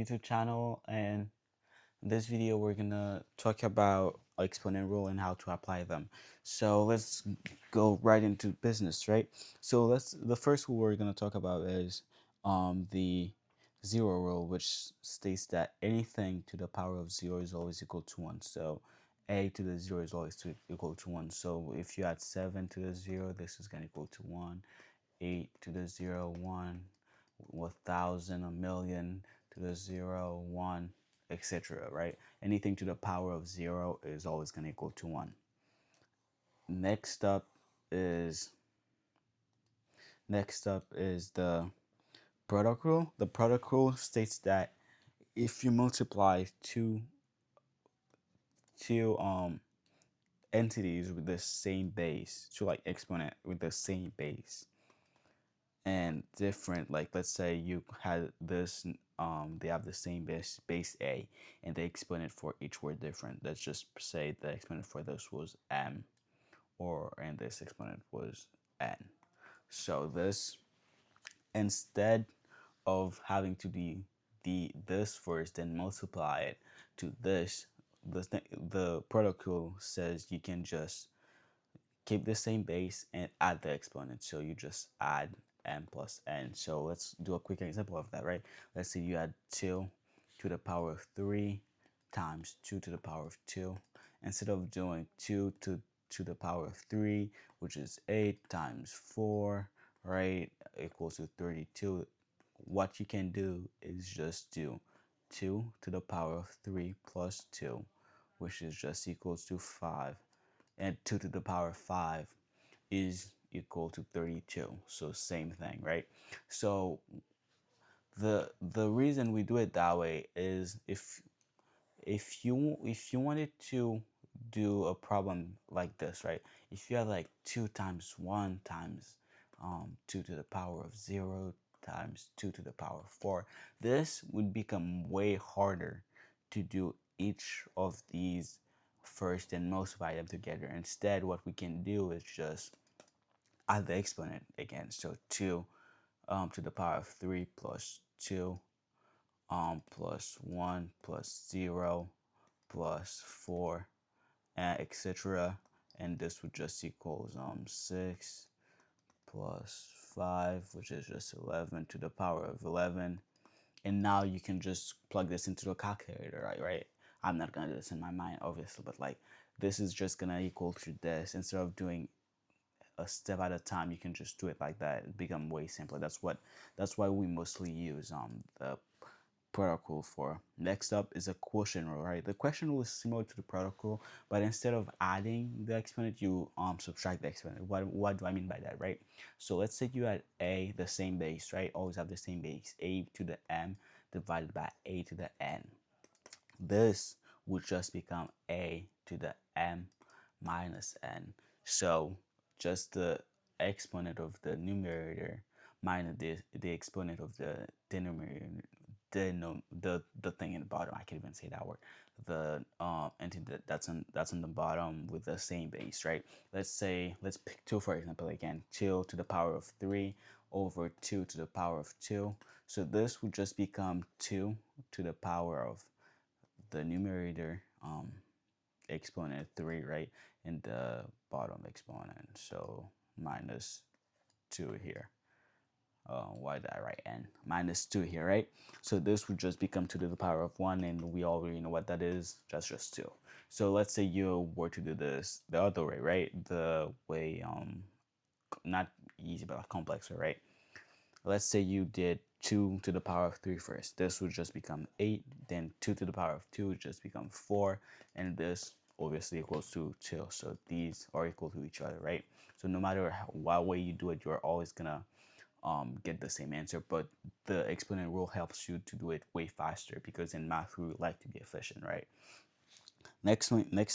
YouTube channel, and in this video we're gonna talk about exponent rule and how to apply them. So let's go right into business, right? So the first rule we're gonna talk about is the zero rule, which states that anything to the power of zero is always equal to one. So a to the zero is always equal to one. So if you add 7 to the zero, this is gonna equal to one. 8 to the zero, 1, 1,000, a million to the zero, 1, etc. Right? Anything to the power of zero is always going to equal to 1. Next up is the product rule. The product rule states that if you multiply two entities with the same base, to like exponent with the same base, and different, like let's say you had this they have the same base a, and the exponent for each were different. Let's just say the exponent for this was m, or and this exponent was n. So this, instead of having to be this first and multiply it to this, the protocol says you can just keep the same base and add the exponent. So you just add m plus n. So let's do a quick example of that, right? Let's say you add 2 to the power of 3 times 2 to the power of 2. Instead of doing 2 to the power of 3, which is 8 times 4, right, equals to 32, what you can do is just do 2 to the power of 3 plus 2, which is just equals to 5, and 2 to the power of 5 is equal to 32. So same thing, right? So the reason we do it that way is if you wanted to do a problem like this, right? If you had like 2 times 1 times 2 to the power of 0 times 2 to the power of 4, this would become way harder to do each of these first and multiply them together. Instead, what we can do is just add the exponent again. So 2 to the power of 3 plus 2 plus 1 plus 0 plus 4, and etc. And this would just equals 6 plus 5, which is just 11 to the power of 11. And now you can just plug this into the calculator, right? I'm not gonna do this in my mind, obviously, but like this is just gonna equal to this. Instead of doing a step at a time, you can just do it like that. It become way simpler. That's why we mostly use the protocol for. Next up is a quotient rule, right? The quotient rule is similar to the protocol, but instead of adding the exponent, you subtract the exponent. What do I mean by that, right? So let's say you had a, the same base, right? Always have the same base, a to the m divided by a to the n. This would just become a to the m minus n. So just the exponent of the numerator minus the exponent of the denominator, the thing in the bottom. I can't even say that word. The entity that's on the bottom with the same base, right? Let's pick 2 for example again. 2 to the power of 3 over 2 to the power of 2. So this would just become 2 to the power of the numerator exponent 3, right, and the bottom exponent, so minus 2 here. Why did I write n? Minus 2 here, right? So this would just become 2 to the power of 1, and we already know what that is. That's just 2. So let's say you were to do this the other way, right? The way not easy but complex, right? Let's say you did 2 to the power of 3 first. This would just become 8. Then 2 to the power of 2 would just become 4. And this obviously equals to 2. So these are equal to each other, right? So no matter what way you do it, you're always going to get the same answer. But the exponent rule helps you to do it way faster, because in math we like to be efficient, right? Next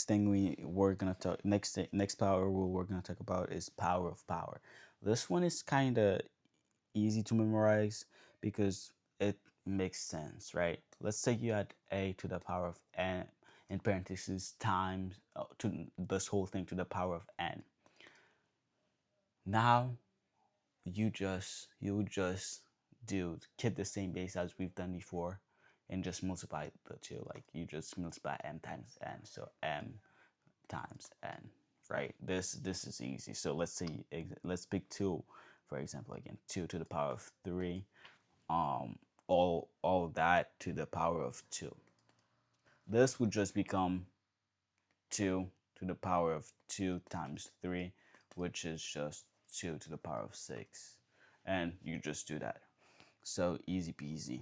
thing we're gonna talk next power rule we're gonna talk about is power of power. This one is kind of easy to memorize because it makes sense, right? Let's say you had a to the power of n in parentheses times to this whole thing to the power of n. Now you just do keep the same base as we've done before, and just multiply the two. Like you just multiply m times n, so m times n, right? This is easy. So let's say let's pick 2 for example. Again, 2 to the power of 3, um all of that to the power of 2. This would just become 2 to the power of 2 times 3, which is just 2 to the power of 6. And you just do that. So easy peasy.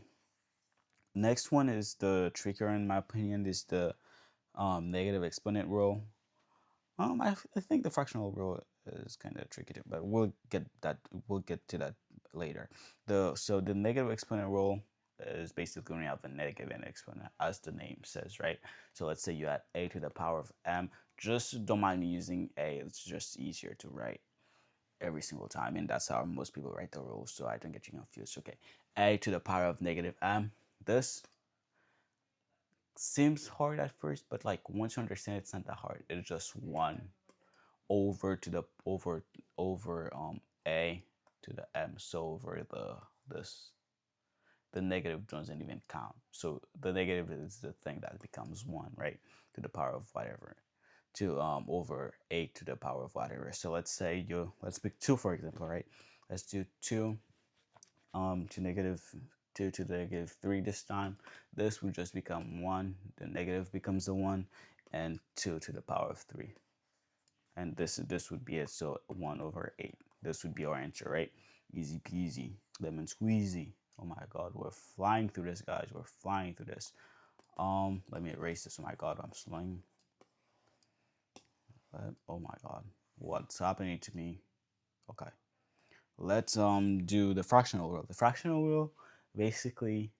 Next one is the trickier in my opinion, is the negative exponent rule. I think the fractional rule is kind of tricky, but We'll get to that later. The negative exponent rule is basically when you have a negative and exponent, as the name says, right? So let's say you add a to the power of m. Just don't mind me using a. It's just easier to write every single time, and that's how most people write the rules. So I don't get you confused. Okay, a to the power of negative m. This seems hard at first, but like once you understand, it's not that hard. It's just 1 over to the over a to the m, so over this the negative doesn't even count, so the negative is the thing that becomes 1, right, to the power of whatever, to over a to the power of whatever. So let's pick 2 for example, right? Let's do 2 to negative 2 to the negative 3 this time. This would just become 1, the negative becomes a 1, and 2 to the power of 3. And this would be it. So 1 over 8. This would be our answer, right? Easy peasy, lemon squeezy. Oh my god, we're flying through this, guys. We're flying through this. Let me erase this. Oh my god, I'm slowing. Oh my god, what's happening to me? Okay, let's do the fractional rule. The fractional rule basically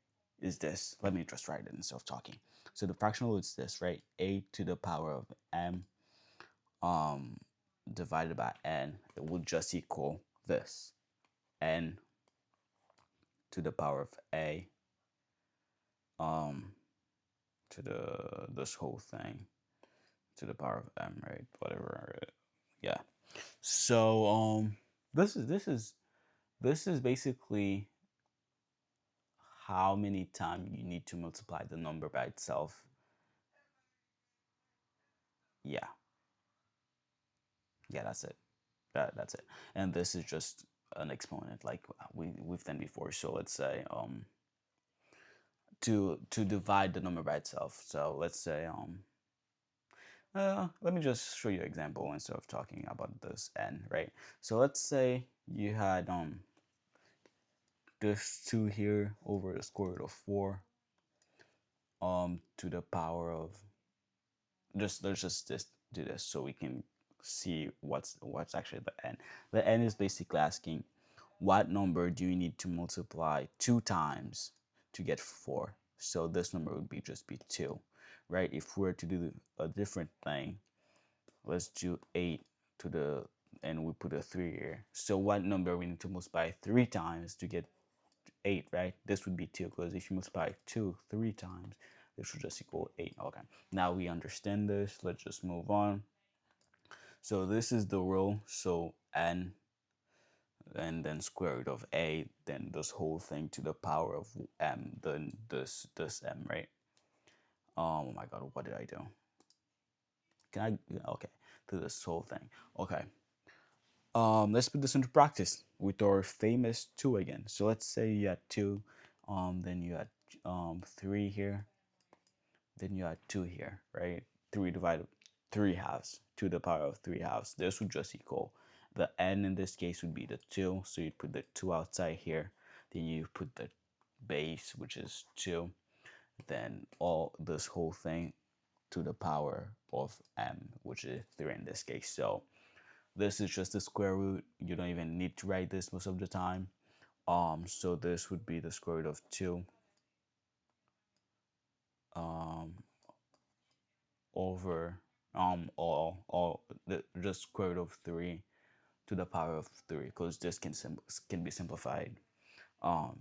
is this. Let me just write it instead of talking. So the fractional rule is this, right? A to the power of m um divided by n, it would just equal this, n to the power of a um to the this whole thing to the power of m, right? Whatever. Yeah. So this is basically how many times you need to multiply the number by itself. Yeah. Yeah, that's it. That's it. And this is just an exponent like we've done before. So let's say to divide the number by itself. So let's say let me just show you an example instead of talking about this n, right? So let's say you had this 2 here over the square root of 4 to the power of, just let's just do this so we can see what's actually the n. The n is basically asking what number do you need to multiply 2 times to get 4. So this number would be just be 2, right? If we were to do a different thing, let's do 8 to the, and we put a 3 here. So what number we need to multiply 3 times to get 8, right? This would be 2, because if you multiply 2 3 times, this would just equal 8. Okay, now we understand this. Let's just move on. So this is the rule. So n, and then square root of a, then this whole thing to the power of m, then this m, right? Oh my god, what did I do? Can I, okay, to this whole thing. Okay, let's put this into practice with our famous 2 again. So let's say you had 2, then you had 3 here, then you had 2 here, right? 3 divided 3 halves, to the power of 3 halves. This would just equal, the n in this case would be the 2, so you put the 2 outside here, then you put the base, which is 2, then all this whole thing to the power of m, which is 3 in this case. So this is just the square root. You don't even need to write this most of the time. So this would be the square root of 2 um over all the just square root of 3 to the power of 3, because this can be simplified um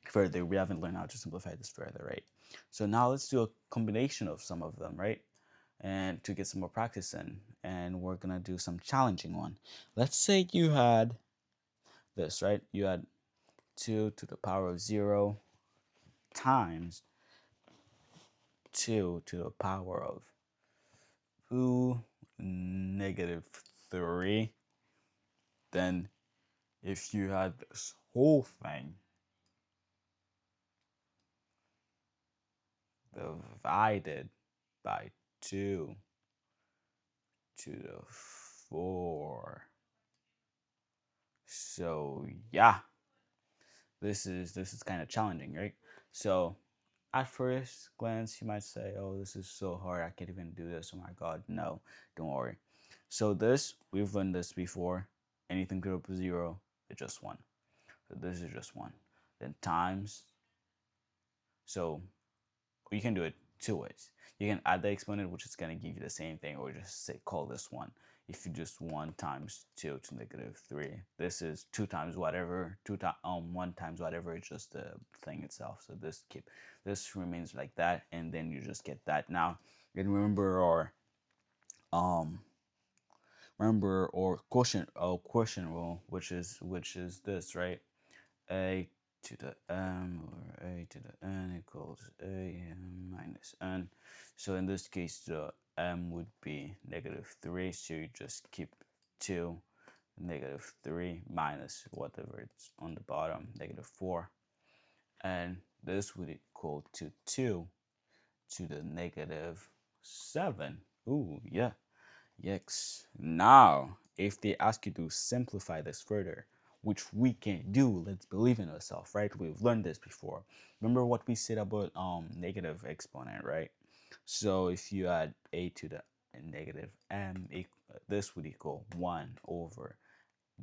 further. We haven't learned how to simplify this further, right? So now let's do a combination of some of them, right? And to get some more practice in, and we're gonna do some challenging one. Let's say you had this, right? You had 2 to the power of 0 times 2 to the power of 2 negative 3, then if you had this whole thing divided by 2 to the 4. So yeah, this is kind of challenging, right? So at first glance, you might say, "Oh, this is so hard. I can't even do this. Oh my God, no, don't worry." So this we've done this before. Anything greater than 0, it's just 1. So this is just 1. Then times. So you can do it two ways. You can add the exponent, which is going to give you the same thing, or just say call this 1. If you just 1 times 2 to negative 3, this is 2 times whatever, 1 times whatever, it's just the thing itself. So this remains like that, and then you just get that. Now, and um remember our quotient rule, which is this, right? A to the m or a to the n equals a m minus n. So in this case, the m would be negative 3, so you just keep 2, negative 3 minus whatever it's on the bottom, negative 4. And this would equal to 2 to the negative 7. Ooh, yeah. Yes. Now, if they ask you to simplify this further, which we can do, let's believe in ourselves, right? We've learned this before. Remember what we said about negative exponent, right? So if you add a to the negative m, this would equal 1 over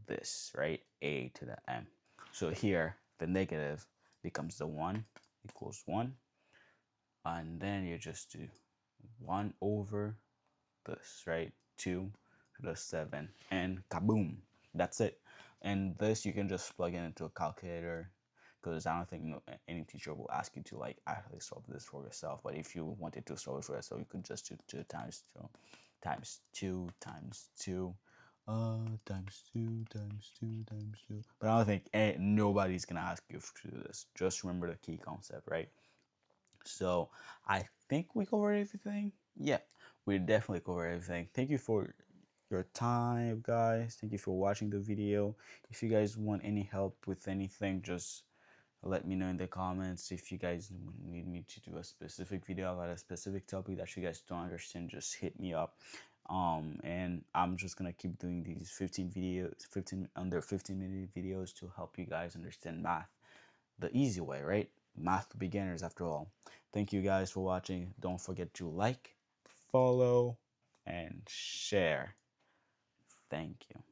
this, right? A to the m. So here, the negative becomes the 1 equals 1. And then you just do 1 over this, right? 2 to the 7, and kaboom, that's it. And this you can just plug it into a calculator, because I don't think any teacher will ask you to like actually solve this for yourself. But if you wanted to solve it for yourself, you could just do 2 times 2 times 2 times 2 times 2 times 2 times 2. But I don't think nobody's gonna ask you to do this. Just remember the key concept, right? So I think we covered everything. Yeah, we definitely covered everything. Thank you for your time, guys. Thank you for watching the video. If you guys want any help with anything, just let me know in the comments. If you guys need me to do a specific video about a specific topic that you guys don't understand, just hit me up. And I'm just gonna keep doing these 15 videos, 15 under 15-minute videos to help you guys understand math the easy way, right? Math beginners, after all. Thank you guys for watching. Don't forget to like, follow, and share. Thank you.